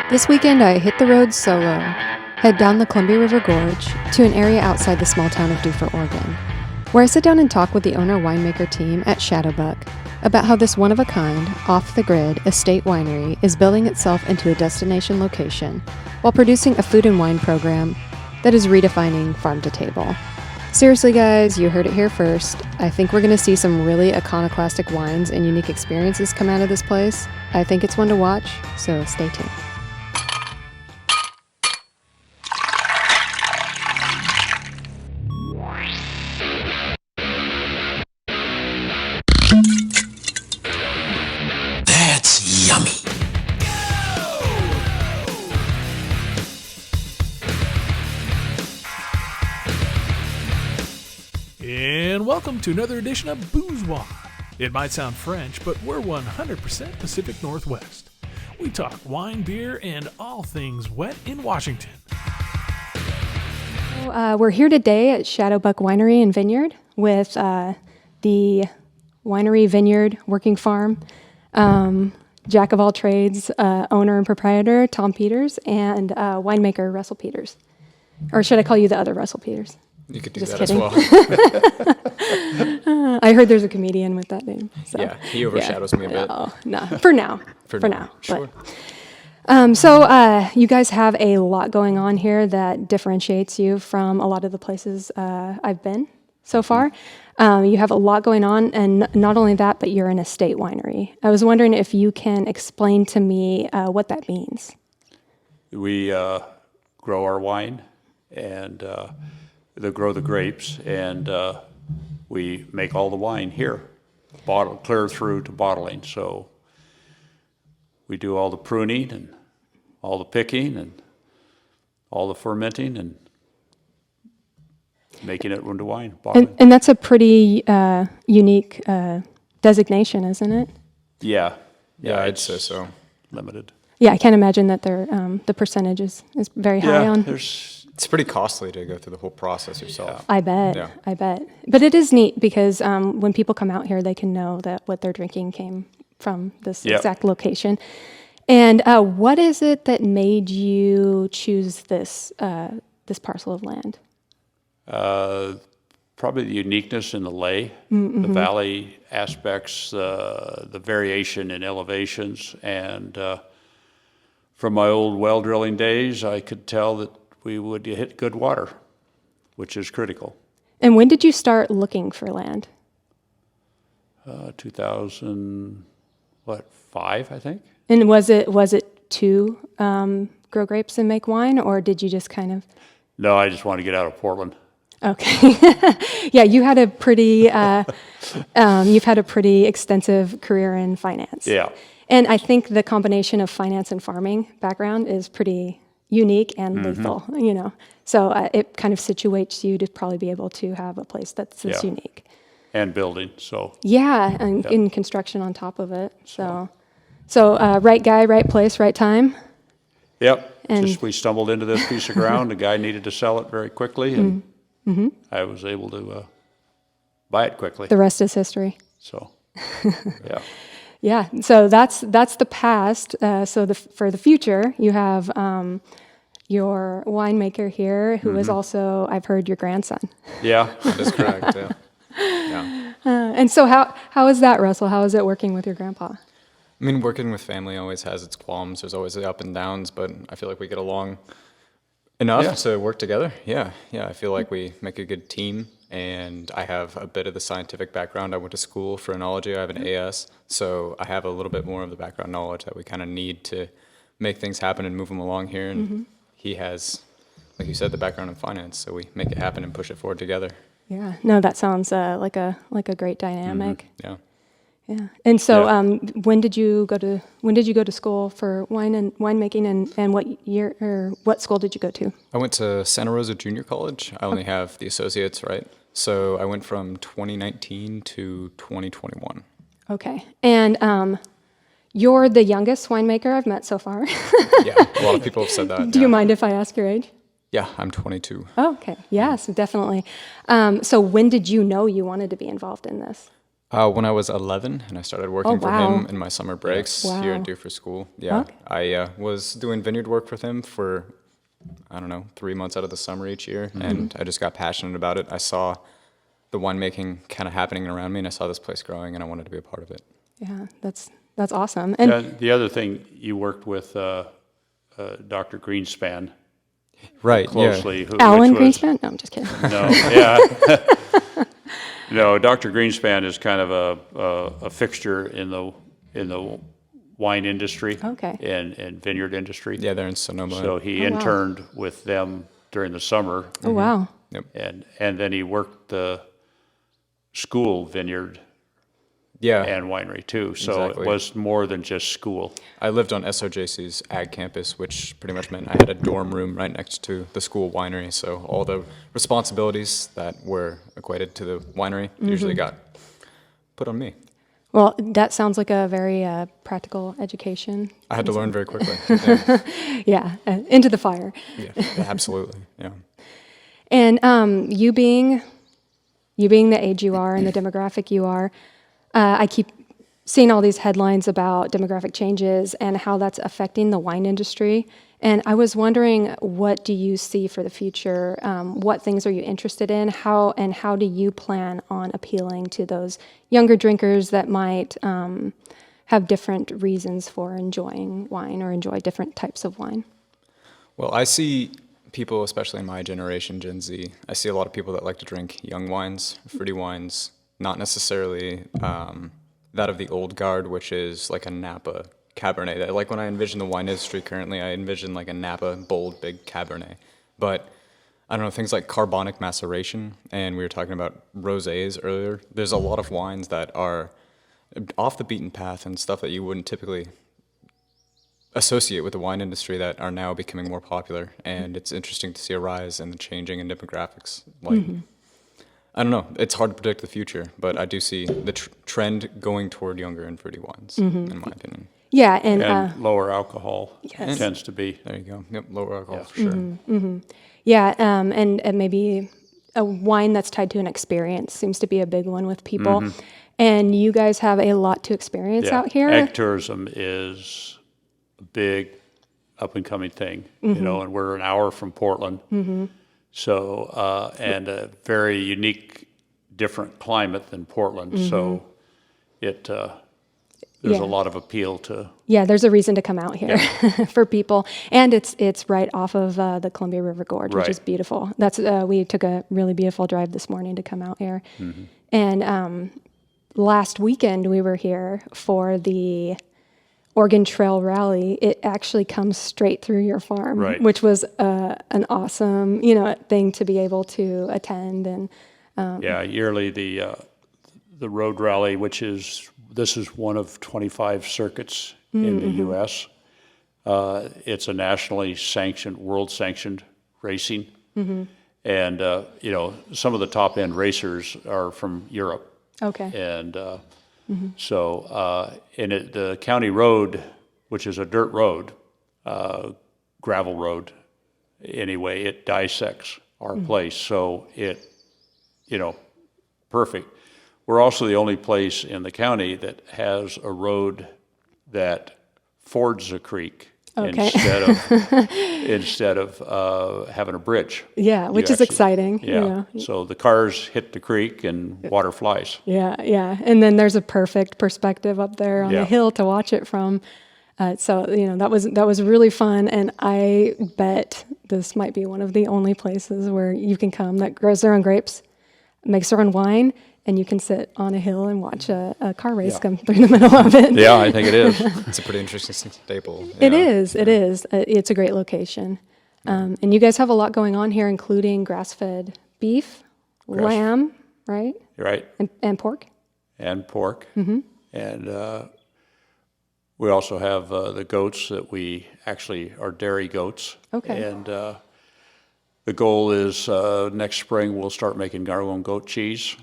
This weekend, I hit the road solo, head down the Columbia River Gorge to an area outside the small town of Dufur, Oregon, where I sit down and talk with the owner-winemaker team at ShadowBuck about how this one-of-a-kind, off-the-grid estate winery is building itself into a destination location while producing a food and wine program that is redefining farm-to-table. Seriously, guys, you heard it here first. I think we're going to see some really iconoclastic wines and unique experiences come out of this place. I think it's one to watch, so stay tuned. That's yummy. And welcome to another edition of BoozWA. It might sound French, but we're 100% Pacific Northwest. We talk wine, beer, and all things wet in Washington. We're here today at ShadowBuck Winery and Vineyard with the winery, vineyard, working farm, jack of all trades, owner and proprietor, Tom Peters, and winemaker, Russell Peters. Or should I call you the other Russell Peters? You could do Just that kidding. as well. I heard there's a comedian with that name. So. Yeah, he overshadows me a bit. No, for now. For now. Sure. So you guys have a lot going on here that differentiates you from a lot of the places I've been so far. You have a lot going on, and not only that, but you're an estate winery. I was wondering if you can explain to me what that means. We grow our wine and grow the grapes, and we make all the wine here, clear through to bottling. So we do all the pruning and all the picking and all the fermenting and making it into wine. And that's a pretty unique designation, isn't it? Yeah, I'd say so. Limited. Yeah, I can't imagine that the percentage is very high on. It's pretty costly to go through the whole process yourself. I bet. Yeah. I bet. But it is neat because when people come out here, they can know that what they're drinking came from this exact location. And what is it that made you choose this parcel of land? Probably the uniqueness in the lay, the valley aspects, the variation in elevations, and from my old well drilling days, I could tell that we would hit good water, which is critical. And when did you start looking for land? 2005, I think. And was it to grow grapes and make wine, or did you just kind of? No, I just wanted to get out of Portland. Okay. Yeah, you had a pretty you've had a pretty extensive career in finance. Yeah. And I think the combination of finance and farming background is pretty unique and lethal, So it kind of situates you to probably be able to have a place that's this unique. And building, so. Yeah, and in construction on top of it. So right guy, right place, right time. Yep. And we stumbled into this piece of ground. The guy needed to sell it very quickly, and I was able to buy it quickly. The rest is history. So, yeah. Yeah, so that's the past. So for the future, you have your winemaker here, who is also, I've heard, your grandson. Yeah. That is correct, yeah. And so how is that, Russell? How is it working with your grandpa? I mean, working with family always has its qualms. There's always the up and downs, but I feel like we get along enough to work together. Yeah, I feel like we make a good team. And I have a bit of the scientific background. I went to school for enology. I have an AS, so I have a little bit more of the background knowledge that we kind of need to make things happen and move them along here. And he has, like you said, the background in finance, so we make it happen and push it forward together. Yeah, no, that sounds like a great dynamic. Yeah. Yeah. And so, when did you go to school for winemaking, and what year or what school did you go to? I went to Santa Rosa Junior College. I only have the associates, right? So I went from 2019 to 2021. Okay. And you're the youngest winemaker I've met so far. Yeah, a lot of people have said that. Do you mind if I ask your age? Yeah, I'm 22. Oh, okay. Yes, definitely. So when did you know you wanted to be involved in this? When I was 11 and I started working for wow. him in my summer breaks here Wow. at Dufur School. Yeah, Okay. I was doing vineyard work with him for, I don't know, 3 months out of the summer each year, and I just got passionate about it. I saw the winemaking kind of happening around me, and I saw this place growing, and I wanted to be a part of it. Yeah, that's awesome. And The other thing, you worked with Dr. Greenspan Right, closely. Alan which was- Greenspan? No, I'm just kidding. No, yeah. No, Dr. Greenspan is kind of a fixture in the wine industry. Okay. And vineyard industry. Yeah, they're in Sonoma. So he Oh, wow. interned with them during the summer, Oh, wow. Yep. and then he worked the school vineyard Yeah, and winery too. So Exactly. it was more than just school. I lived on SOJC's ag campus, which pretty much meant I had a dorm room right next to the school winery. So all the responsibilities that were equated to the winery usually got put on me. Well, that sounds like a very practical education. I had to learn very quickly. Yeah, Yeah, into the fire. yeah, absolutely. Yeah. And you being the age you are and the demographic you are, I keep seeing all these headlines about demographic changes and how that's affecting the wine industry. And I was wondering, what do you see for the future? What things are you interested in? How do you plan on appealing to those younger drinkers that might have different reasons for enjoying wine or enjoy different types of wine? Well, I see people, especially in my generation, Gen Z, I see a lot of people that like to drink young wines, fruity wines, not necessarily that of the old guard, which is like a Napa Cabernet. Like when I envision the wine industry currently, I envision like a Napa bold, big Cabernet. But I don't know, things like carbonic maceration, and we were talking about rosés earlier. There's a lot of wines that are off the beaten path and stuff that you wouldn't typically associate with the wine industry that are now becoming more popular. And it's interesting to see a rise in the changing in demographics. Like, I don't know, it's hard to predict the future, but I do see the trend going toward younger and fruity wines, in my opinion. Yeah, and And lower alcohol Yes. tends to be. There you go. Yep, lower alcohol for sure. yeah, and maybe a wine that's tied to an experience seems to be a big one with people. And you guys have a lot to experience out here. Ag tourism is a big up and coming thing, and we're an hour from Portland. So, and a very unique, different climate than Portland. So there's Yeah. a lot of appeal to. Yeah, there's a reason to come out here for people, and it's right off of the Columbia River Gorge, which Right. is beautiful. That's we took a really beautiful drive this morning to come out here, and last weekend we were here for the Oregon Trail Rally. It actually comes straight through your farm, Right. which was an awesome thing to be able to attend. And Yearly the road rally, this is one of 25 circuits in the U.S. It's a nationally sanctioned, world sanctioned racing, and some of the top end racers are from Europe, okay, and the county road, which is a dirt road, gravel road, anyway, it dissects our place, so it, perfect. We're also the only place in the county that has a road that fords a creek Okay. instead of having a bridge. yeah, which You is actually- exciting. Yeah. So the cars hit the creek and water flies. Yeah, and then there's a perfect perspective up there on the Yeah. hill to watch it from. So that was really fun, and I bet this might be one of the only places where you can come that grows their own grapes, makes their own wine, and you can sit on a hill and watch a car race Yeah. come through the middle of it. Yeah, I think it is. It's a pretty interesting staple. It yeah. is. It is. It's a great location, and you guys have a lot going on here, including grass-fed beef, lamb, right, Right. and pork. And pork. And we also have the goats that we actually are dairy goats. Okay. And the goal is next spring we'll start making our own goat cheese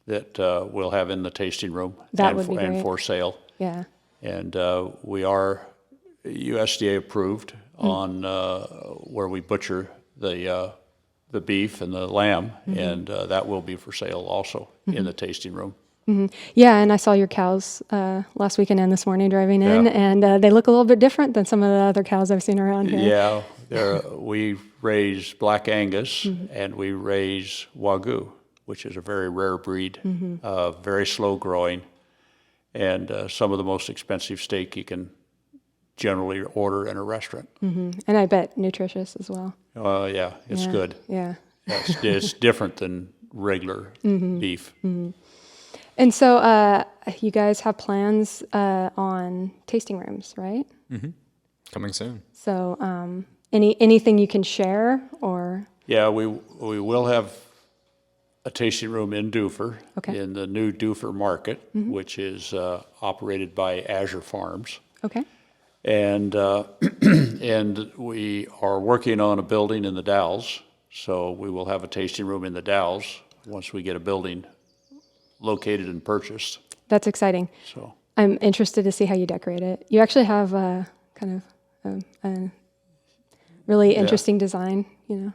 that we'll have in the tasting room That would be and great. for sale. Yeah. And we are USDA approved on where we butcher the beef and the lamb, and that will be for sale also in the tasting room. Yeah, and I saw your cows last weekend and this morning driving in, Yeah. and they look a little bit different than some of the other cows I've seen around here. Yeah, we raise Black Angus and we raise Wagyu, which is a very rare breed, very slow growing, and some of the most expensive steak you can generally order in a restaurant. And I bet nutritious as well. Yeah, it's good. Yeah. It's different than regular beef. And so you guys have plans on tasting rooms, right? Coming soon. So anything you can share or? Yeah, we will have a tasting room in Dufur, Okay. in the new Dufur Market, which is operated by Azure Farms. Okay. And and we are working on a building in the Dalles, so we will have a tasting room in the Dalles once we get a building located and purchased. That's exciting. So I'm interested to see how you decorate it. You actually have kind of a really interesting design, you know.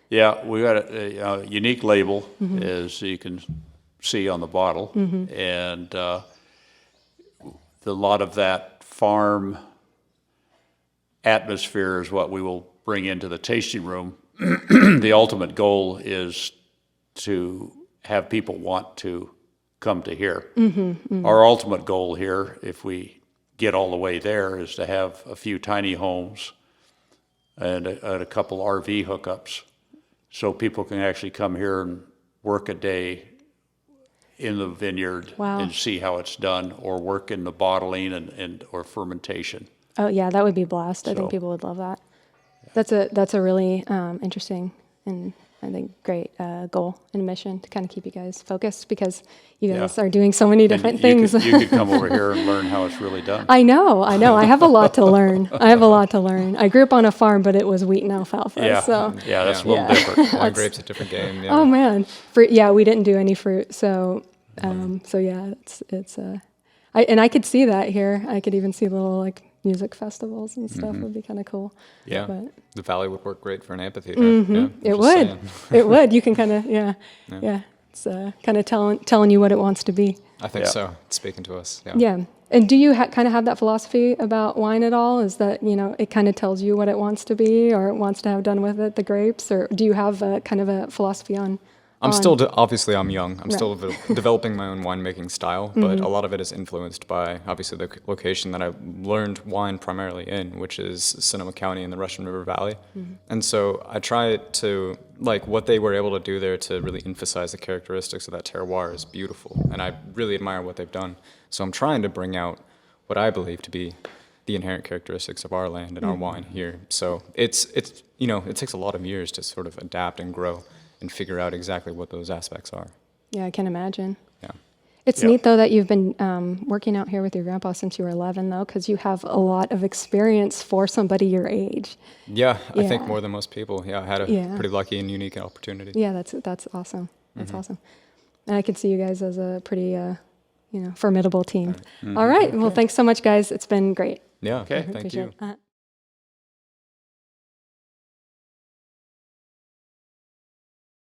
yeah, we got a unique label, as you can see on the bottle, and a lot of that farm atmosphere is what we will bring into the tasting room. The ultimate goal is to have people want to come to here. Our ultimate goal here, if we get all the way there, is to have a few tiny homes and a couple RV hookups, so people can actually come here and work a day in the vineyard and see how it's done, or work in the bottling and or fermentation. Oh yeah, that would be a blast. I think So- people would love that. That's a really interesting and I think great goal and mission to kind of keep you guys focused, because you guys are doing so many different things. You could come over here and learn how it's really done. I know. I have a lot to learn. I grew up on a farm, but it was wheat and alfalfa. Yeah, so. yeah, that's a Yeah. little different. Wine grapes, a different game. Yeah. Oh man, fruit. Yeah, we didn't do any fruit. So, so yeah, it's. I could see that here. I could even see little like music festivals and stuff would be kind of cool. Yeah. But The valley would work great for an amphitheater. Yeah, it just would. saying. It would. You can kind of yeah. It's kind of telling you what it wants to be. I think Yeah. so. It's speaking to us. Yeah. Yeah. And do you kind of have that philosophy about wine at all? Is that, it kind of tells you what it wants to be or it wants to have done with it, the grapes? Or do you have a kind of a philosophy on? I'm still, obviously I'm young. I'm Right. still developing my own winemaking style, but a lot of it is influenced by, obviously, the location that I learned wine primarily in, which is Sonoma County in the Russian River Valley. And so I try to, like, what they were able to do there to really emphasize the characteristics of that terroir is beautiful, and I really admire what they've done. So I'm trying to bring out what I believe to be the inherent characteristics of our land and our wine here. So it's it takes a lot of years to sort of adapt and grow and figure out exactly what those aspects are. Yeah, I can imagine. Yeah. It's Yeah. neat, though, that you've been working out here with your grandpa since you were 11, though, because you have a lot of experience for somebody your age. Yeah, I think Yeah. more than most people. Yeah, I had a pretty lucky and unique opportunity. Yeah, that's awesome. That's awesome. And I could see you guys as a pretty, formidable team. All right. Well, thanks so much, guys. It's been great. Yeah, Okay. thank Appreciate you. it.